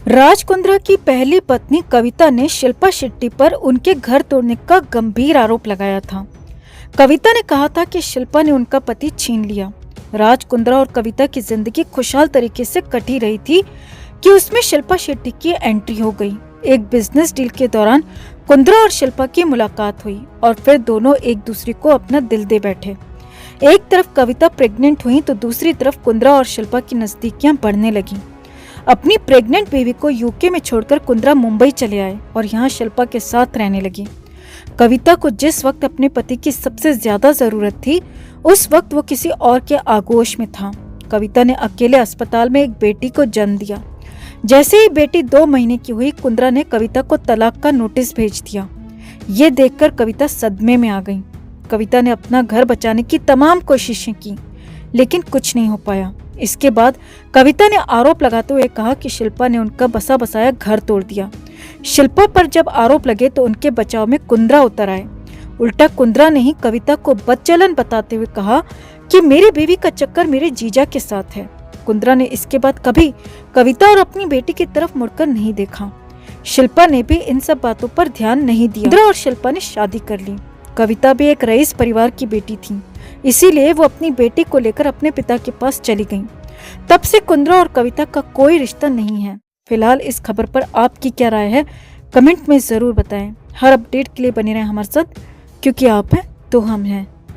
राज कुंद्रा की पहली पत्नी कविता ने शिल्पा शेट्टी पर उनके घर तोड़ने का गंभीर आरोप लगाया था। कविता ने कहा था कि शिल्पा ने उनका पति छीन लिया। राज कुंद्रा और कविता की जिंदगी खुशहाल तरीके से कटी रही थी कि उसमें शिल्पा शेट्टी की एंट्री हो गई। एक बिजनेस डील के दौरान कुंद्रा और शिल्पा की मुलाकात हुई और फिर दोनों एक दूसरे को अपना दिल दे बैठे। एक तरफ कविता प्रेग्नेंट हुई तो दूसरी तरफ कुंद्रा और शिल्पा की नजदीकियां बढ़ने लगी। अपनी प्रेग्नेंट बेबी को यूके में छोड़कर कुंद्रा मुंबई चले आए और यहाँ शिल्पा के साथ रहने लगी। कविता को जिस वक्त अपने पति की सबसे ज्यादा जरूरत थी, उस वक्त वो किसी और के आगोश में था। कविता ने अकेले अस्पताल में एक बेटी को जन्म दिया। जैसे ही बेटी 2 महीने की हुई, कुंद्रा ने कविता को तलाक का नोटिस भेज दिया। ये देखकर कविता सदमे में आ गई। कविता ने अपना घर बचाने की तमाम कोशिशें की, लेकिन कुछ नहीं हो पाया। इसके बाद कविता ने आरोप लगाते हुए कहा कि शिल्पा ने उनका बसा बसाया घर तोड़ दिया। शिल्पा पर जब आरोप लगे तो उनके बचाव में कुंद्रा उतर आए। उल्टा कुंद्रा ने ही कविता को बदचलन बताते हुए कहा कि मेरी बीवी का चक्कर मेरे जीजा के साथ है। कुंद्रा ने इसके बाद कभी कविता और अपनी बेटी की तरफ मुड़कर नहीं देखा। शिल्पा ने भी इन सब बातों पर ध्यान नहीं दिया। कुंद्रा और शिल्पा ने शादी कर ली। कविता भी एक रईस परिवार की बेटी थी, इसीलिए वो अपनी बेटी को लेकर अपने पिता के पास चली गईं। तब से कुंद्रा और कविता का कोई रिश्ता नहीं है। फिलहाल इस खबर पर आपकी क्या राय है, कमेंट में जरूर बताएं। हर अपडेट के लिए बने रहें हमारे साथ, क्योंकि आप हैं तो हम हैं।